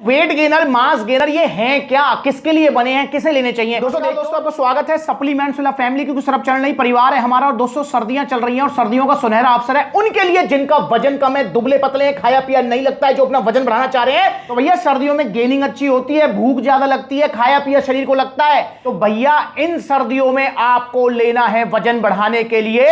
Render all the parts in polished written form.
Weight gainer, mass gainer, ये हैं क्या, किसके लिए बने हैं, किसे लेने चाहिए? दोस्तों आपका स्वागत है सप्लीमेंट्स वाला फैमिली, क्योंकि सरब चैनल नहीं परिवार है हमारा। और दोस्तों सर्दियां चल रही हैं और सर्दियों का सुनहरा अवसर है उनके लिए जिनका वजन कम है, दुबले पतले हैं, खाया पिया नहीं लगता है, जो अपना वजन बढ़ाना चाह रहे हैं। तो भैया सर्दियों में गेनिंग अच्छी होती है, भूख ज्यादा लगती है, खाया पिया शरीर को लगता है। तो भैया इन सर्दियों में आपको लेना है वजन बढ़ाने के लिए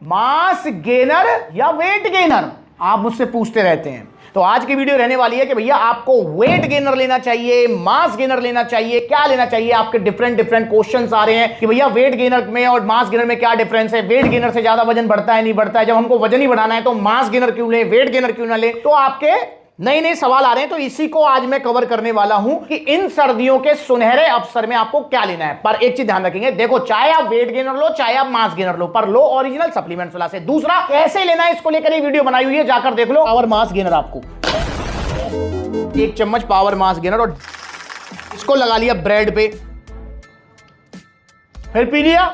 मास गेनर या वेट गेनर। आप मुझसे पूछते रहते हैं, तो आज की वीडियो रहने वाली है कि भैया आपको वेट गेनर लेना चाहिए, मास गेनर लेना चाहिए, क्या लेना चाहिए। आपके डिफरेंट क्वेश्चंस आ रहे हैं कि भैया वेट गेनर में और मास गेनर में क्या डिफरेंस है, वेट गेनर से ज्यादा वजन बढ़ता है नहीं बढ़ता है, जब हमको वजन ही बढ़ाना है तो मास गेनर क्यों ले, वेट गेनर क्यों ना ले। तो आपके नए सवाल आ रहे हैं, तो इसी को आज मैं कवर करने वाला हूं कि इन सर्दियों के सुनहरे अवसर में आपको क्या लेना है। पर एक चीज ध्यान रखेंगे, देखो चाहे आप वेट गेनर लो चाहे आप मास गेनर लो, पर लो ओरिजिनल सप्लीमेंट्स वाला से। दूसरा कैसे लेना है इसको लेकर ये वीडियो बनाई हुई है, जाकर देख लो। पावर मास गेनर, आपको 1 चम्मच पावर मास गेनर और इसको लगा लिया ब्रेड पे, फिर पी लिया।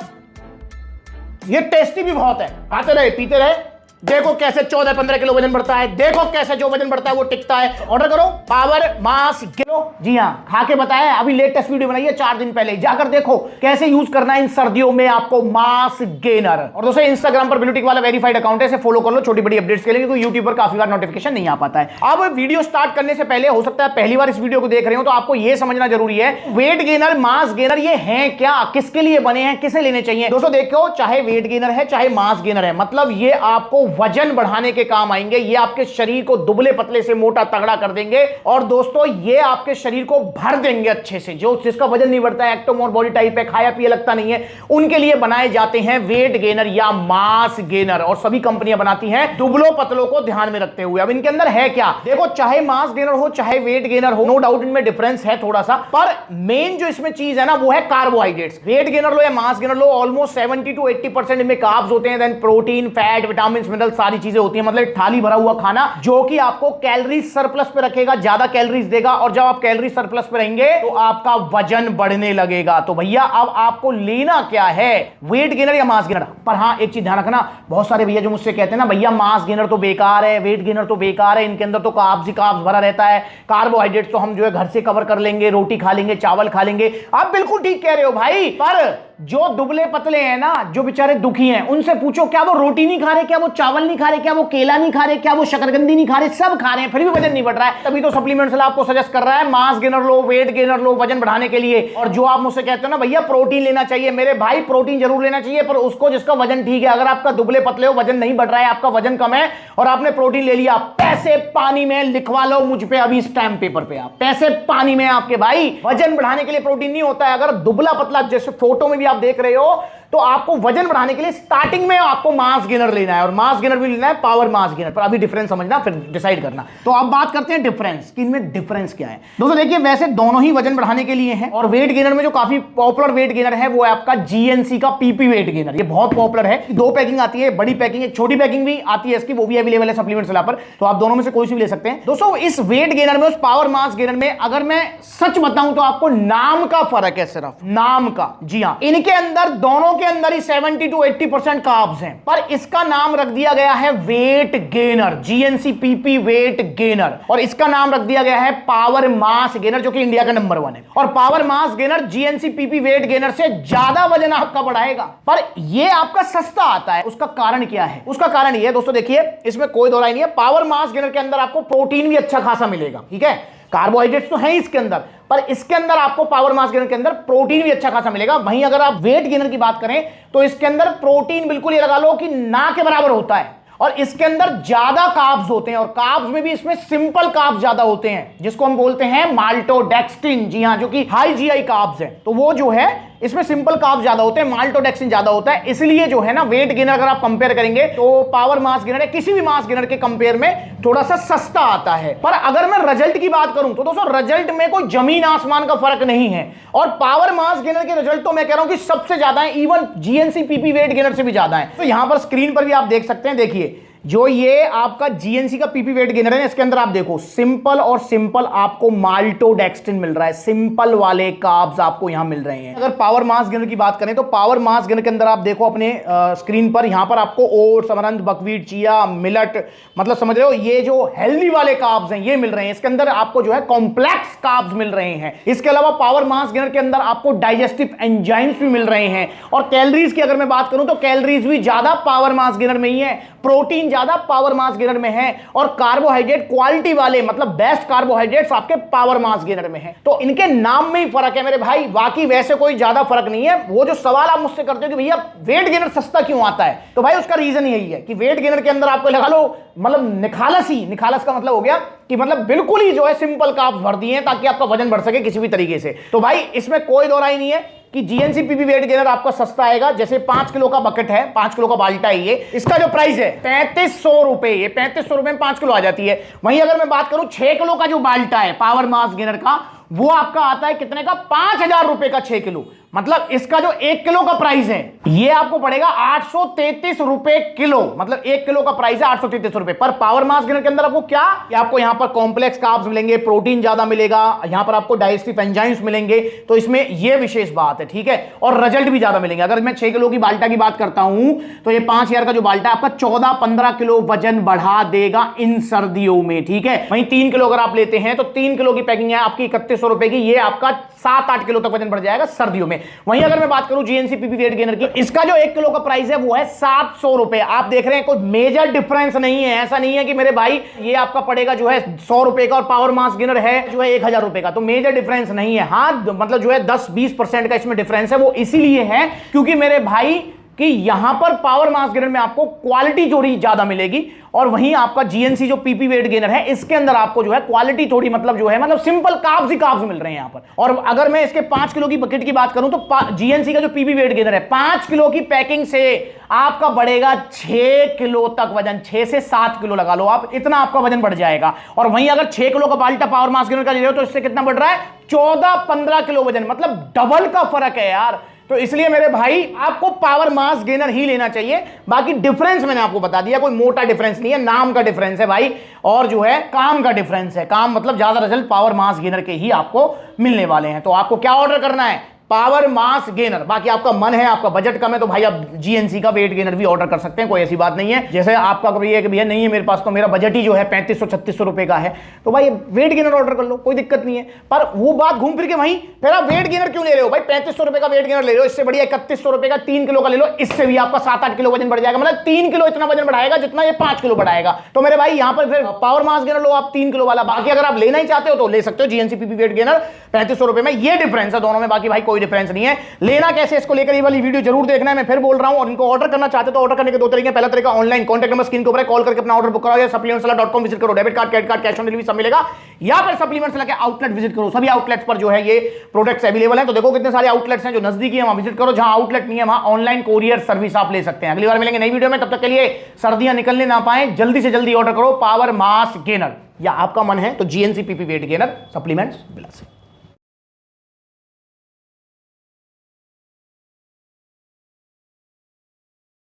ये टेस्टी भी बहुत है, खाते रहे पीते रहे। देखो कैसे 14-15 किलो वजन बढ़ता है, देखो कैसे जो वजन बढ़ता है वो टिकता है। ऑर्डर करो पावर मास गेनर। जी हां, खा के बताया, अभी लेटेस्ट वीडियो बनाई है 4 दिन पहले, जाकर देखो कैसे यूज करना है इन सर्दियों में आपको मास गेनर। और दोस्तों इंस्टाग्राम पर ब्लूटिक वाला वेरीफाइड अकाउंट है, इसे फॉलो कर लो छोटी बड़ी अपडेट्स के लिए, क्योंकि यूट्यूब पर काफी बार नोटिफिकेशन नहीं आ पाता है। अब वीडियो स्टार्ट करने से पहले, हो सकता है पहली बार इस वीडियो को देख रहे हो, तो आपको यह समझना जरूरी है वेट गेनर मास गेनर ये हैं क्या, किसके लिए बने हैं, किसे लेने चाहिए। दोस्तों देखो, चाहे वेट गेनर है चाहे मास गेनर है, मतलब ये आपको वजन बढ़ाने के काम आएंगे, ये आपके शरीर को दुबले पतले से मोटा तगड़ा कर देंगे। और दोस्तों ये आपके शरीर को भर देंगे अच्छे से। जो जिसका वजन नहीं बढ़ता है, एक्टोमोर बॉडी टाइप है, खाया पिया लगता नहीं है, उनके लिए बनाए जाते हैं वेट गेनर या मास गेनर। और सभी कंपनियां बनाती हैं दुबलों पतलों को ध्यान में रखते हुए। अब इनके अंदर है क्या, देखो चाहे मास गेनर हो चाहे वेट गेनर हो, नो डाउट इनमें डिफरेंस है थोड़ा सा, पर मेन जो इसमें चीज है ना वो है कार्बोहाइड्रेट्स। वेट गेनर लो या मास गेनर लो, ऑलमोस्ट 70 to 80% इनमें कार्ब्स होते हैं, then protein, fat, vitamin, mineral सारी चीजें होती है। मतलब थाली भरा हुआ खाना जो कि आपको कैलोरी सरप्लस पे रखेगा, ज्यादा कैलोरीज देगा। और जब आप कैलोरी सरप्लस पे रहेंगे तो आपका वजन बढ़ने लगेगा। तो भैया अब आपको लेना क्या है, वेट गेनर या मास गेनर। पर हां एक चीज ध्यान रखना, बहुत सारे भैया जो मुझसे कहते हैं ना भैया मास गेनर तो बेकार है, वेट गेनर तो बेकार है, इनके अंदर तो कार्ब्स ही कार्ब्स भरा रहता है, कार्बोहाइड्रेट तो हम जो है घर से कवर कर लेंगे, रोटी खा लेंगे, चावल खा लेंगे। आप बिल्कुल ठीक कह रहे हो भाई, पर जो दुबले पतले हैं ना, जो बेचारे दुखी हैं, उनसे पूछो क्या वो रोटी नहीं खा रहे, क्या वो चावल नहीं खा रहे, क्या वो केला नहीं खा रहे, क्या वो शकरकंदी नहीं खा रहे, सब खा रहे हैं, फिर भी वजन नहीं बढ़ रहा है। तभी तो सप्लीमेंट्स वाला आपको सजेस्ट कर रहा है मास गेनर लो, वेट गेनर लो वजन बढ़ाने के लिए। और जो आप मुझसे कहते हो ना भैया प्रोटीन लेना चाहिए, मेरे भाई प्रोटीन जरूर लेना चाहिए, पर उसको जिसका वजन ठीक है। अगर आपका दुबले पतले हो, वजन नहीं बढ़ रहा है, आपका वजन कम है और आपने प्रोटीन ले लिया, पैसे पानी में लिखवा लो मुझ पे अभी स्टैम्प पेपर पे, आप पैसे पानी में आपके भाई। वजन बढ़ाने के लिए प्रोटीन नहीं होता है। अगर दुबला पतला जैसे फोटो में भी आप देख रहे हो, तो आपको वजन बढ़ाने के लिए स्टार्टिंग में आपको मास गेनर लेना है, और मास गेनर भी लेना है पावर मास गेनर। पर अभी डिफरेंस समझना, फिर डिसाइड करना। तो अब बात करते हैं डिफरेंस कि इनमें डिफरेंस क्या है। दोस्तों देखिए, वैसे दोनों ही वजन बढ़ाने के लिए हैं, और वेट गेनर में जो काफी पॉपुलर वेट गेनर है वो है आपका जीएनसी का पीपी वेट गेनर। ये बहुत पॉपुलर है, 2 पैकिंग आती है, बड़ी पैकिंग, एक छोटी पैकिंग भी आती है इसकी, वो भी अवेलेबल है सप्लीमेंट्स वाला पर, तो आप दोनों में से कोई सी भी ले सकते हैं। दोस्तों इस वेट गेनर में, उस पावर मास गेनर में अगर मैं सच बताऊं तो आपको नाम का फर्क है, सिर्फ नाम का। जी हां, इनके अंदर दोनों के अंदर ही 70 to 80% कार्ब्स हैं, पर इसका नाम रख दिया गया है weight gainer, GNC PP weight gainer, और इसका नाम रख दिया गया है पावर मास गेनर, जो कि इंडिया का नंबर 1 है। और power mass gainer GNC PP weight gainer से ज्यादा वजन आपका बढ़ाएगा, पर यह आपका सस्ता आता है। उसका कारण क्या है, उसका कारण यह है दोस्तों, देखिए इसमें कोई दो राय नहीं है, पावर मास गेनर के अंदर आपको प्रोटीन भी अच्छा खासा मिलेगा, ठीक है, कार्बोहाइड्रेट्स तो है इसके अंदर, पर इसके अंदर आपको पावर मास गेनर के अंदर प्रोटीन भी अच्छा खासा मिलेगा। वहीं अगर आप वेट गेनर की बात करें तो इसके अंदर प्रोटीन बिल्कुल ये लगा लो कि ना के बराबर होता है, और इसके अंदर ज्यादा कार्ब्स होते हैं, और कार्ब्स में भी इसमें सिंपल कार्ब्स ज्यादा होते हैं, जिसको हम बोलते हैं माल्टोडेक्स्ट्रिन। जी हां, जो कि हाई जीआई कार्ब्स है, तो वो जो है इसमें सिंपल कार्ब्स ज्यादा होते हैं, माल्टोडेक्सिन ज्यादा होता है। इसलिए जो है ना वेट गेनर अगर आप कंपेयर करेंगे तो पावर मास गेनर किसी भी मास गेनर के कंपेयर में थोड़ा सा सस्ता आता है। पर अगर मैं रिजल्ट की बात करूं तो दोस्तों रिजल्ट में कोई जमीन आसमान का फर्क नहीं है, और पावर मास गेनर के रिजल्ट तो मैं कह रहा हूं कि सबसे ज्यादा है, even GNC PP weight gainer से भी ज्यादा है। तो यहां पर स्क्रीन पर भी आप देख सकते हैं, देखिए जो ये आपका जीएनसी का पीपी वेट गेनर है, इसके अंदर आप देखो सिंपल और सिंपल आपको माल्टोडेक्स्ट्रिन मिल रहा है, सिंपल वाले कार्ब्स आपको यहां मिल रहे हैं। अगर पावर मास गेनर की बात करें तो पावर मास गेनर के अंदर आप देखो अपने स्क्रीन पर, यहां पर आपको oats, amaranth, buckwheat, chia, millet, मतलब समझ रहे हो, ये जो हेल्दी वाले कार्ब्स हैं ये मिल रहे हैं। इसके अंदर आपको जो है कॉम्प्लेक्स कार्ब्स मिल रहे हैं। इसके अलावा पावर मास गेनर के अंदर आपको डाइजेस्टिव एंजाइम्स भी मिल रहे हैं। और कैलोरीज की अगर मैं बात करूं तो कैलोरीज भी ज्यादा पावर मास गेनर में ही है, प्रोटीन ज्यादा पावर मास गेनर में है, और कार्बोहाइड्रेट क्वालिटी वाले मतलब बेस्ट कार्बोहाइड्रेट्स आपके पावर मास गेनर में है। तो इनके नाम में ही फर्क है मेरे भाई, बाकी वैसे कोई ज्यादा फर्क नहीं है। वो जो सवाल आप मुझसे करते हो कि भैया वेट गेनर सस्ता क्यों आता है, तो भाई उसका रीजन यही है कि वेट गेनर के अंदर आपको लगा लो मतलब निखालस का मतलब हो गया कि मतलब बिल्कुल ही जो है सिंपल कार्ब्स भर दिए हैं ताकि आपका वजन बढ़ सके किसी भी तरीके से। तो भाई इसमें कोई दो राय नहीं है कि जीएनसी पीपी वेट गेनर आपका सस्ता आएगा। जैसे 5 किलो का बकेट है, 5 किलो का बाल्टा है, ये इसका जो प्राइस है 3500 रुपए, ये 3500 रुपए में 5 किलो आ जाती है। वहीं अगर मैं बात करूं 6 किलो का जो बाल्टा है पावर मास गेनर का, वो आपका आता है कितने का, 5000 रुपए का 6 किलो। मतलब इसका जो 1 किलो का प्राइस है ये आपको पड़ेगा 833 रुपए किलो, मतलब 1 किलो का प्राइस है 833 रुपए। पर पावर मास गेनर के अंदर आपको क्या, आपको यहां पर कॉम्प्लेक्स कार्ब्स मिलेंगे, प्रोटीन ज्यादा मिलेगा, यहां पर आपको डाइजेस्टिव एंजाइम्स मिलेंगे, तो इसमें यह विशेष बात है, ठीक है। और रिजल्ट भी ज्यादा मिलेंगे। अगर मैं 6 किलो की बाल्टा की बात करता हूं तो ये 5000 का जो बाल्टा आपका 14-15 किलो वजन बढ़ा देगा इन सर्दियों में, ठीक है। वहीं 3 किलो अगर आप लेते हैं तो 3 किलो की पैकिंग है आपकी 3100 रुपए की, ये आपका 7-8 किलो तक वजन बढ़ जाएगा सर्दियों में। वहीं अगर मैं बात करूं जीएनसी पीपी वेट गेनर की, इसका जो 1 किलो का प्राइस है वो है 700 रुपए। आप देख रहे हैं कोई मेजर डिफरेंस नहीं है, ऐसा नहीं है कि मेरे भाई ये आपका पड़ेगा जो है 100 रुपए का और पावर मास गेनर है जो है 1000 रुपए का, तो मेजर डिफरेंस नहीं है। हाँ मतलब जो है 10-20% का इसमें डिफरेंस है, वो इसीलिए है क्योंकि मेरे भाई कि यहां पर पावर मास गेनर में आपको क्वालिटी थोड़ी ज्यादा मिलेगी, और वहीं आपका जीएनसी जो पीपी वेट गेनर है इसके अंदर आपको जो है क्वालिटी थोड़ी मतलब जो है मतलब सिंपल कार्ब्स ही कार्ब्स मिल रहे हैं यहां पर। और अगर मैं इसके 5 किलो की बकेट की बात करूं तो जीएनसी का जो पीपी वेट गेनर है 5 किलो की पैकिंग से आपका बढ़ेगा 6 किलो तक वजन, 6 से 7 किलो लगा लो आप, इतना आपका वजन बढ़ जाएगा। और वहीं अगर 6 किलो का बाल्टा पावर मास गेनर का ले रहे हो तो इससे कितना बढ़ रहा है, 14-15 किलो वजन, मतलब डबल का फर्क है यार। तो इसलिए मेरे भाई आपको पावर मास गेनर ही लेना चाहिए। बाकी डिफरेंस मैंने आपको बता दिया, कोई मोटा डिफरेंस नहीं है, नाम का डिफरेंस है भाई, और जो है काम का डिफरेंस है। काम मतलब ज्यादा रिजल्ट पावर मास गेनर के ही आपको मिलने वाले हैं। तो आपको क्या ऑर्डर करना है, पावर मास गेनर। बाकी आपका मन है, आपका बजट कम है तो भाई आप जीएनसी का वेट गेनर भी ऑर्डर कर सकते हैं, कोई ऐसी बात नहीं है। जैसे आपका कभी है कि भैया नहीं है मेरे पास, तो मेरा बजट ही जो है 3500-3600 रुपए का है, तो भाई वेट गेनर ऑर्डर कर लो, कोई दिक्कत नहीं है। पर वो बात घूम फिर के वहीं, फिर आप वेट गेनर क्यों ले रहे हो भाई, 3500 रुपए का वेट गेनर ले रहे हो, इससे बढ़िया 3100 रुपए का 3 किलो का ले लो, इससे भी आपका 7-8 किलो वजन बढ़ जाएगा। मतलब 3 किलो इतना वजन बढ़ाएगा जितना ये 5 किलो बढ़ाएगा। तो मेरे भाई यहां पर फिर पावर मास गेनर लो आप 3 किलो वाला। बाकी अगर आप लेना ही चाहते हो तो ले सकते हो जीएनसी पीपी वेट गेनर 3500 रुपए में, ये डिफरेंस है दोनों में, बाकी भाई कोई डिफरेंस नहीं है। लेना कैसे इसको लेकर ये वाली वीडियो जरूर देखना है, मैं फिर बोल रहा हूं। और इनको ऑर्डर करना चाहते तो ऑर्डर करने के 2 तरीके, पहला तरीका ऑनलाइन, कॉन्टैक्ट नंबर स्क्रीन के ऊपर है, कॉल करके अपना ऑर्डर बुक कराओ, या supplementsala.com विजिट करो, debit card, credit card, cash on delivery सब मिलेगा, या फिर सप्लीमेंट्सला के आउटलेट विजिट करो, सभी आउटलेट्स पर जो है ये प्रोडक्ट्स अवेलेबल हैं। तो देखो कितने सारे आउटलेट्स हैं, जो नजदीकी है वहां विजिट करो, जहां आउटलेट नहीं है वहां ऑनलाइन कोरियर सर्विस आप ले सकते हैं। अगली बार मिलेंगे नई वीडियो में, तब तक के लिए सर्दियां निकलने ना पाए, जल्दी से जल्दी ऑर्डर करो पावर मास गेनर, या आपका मन है तो GNC PP weight gainer supplements बिला से।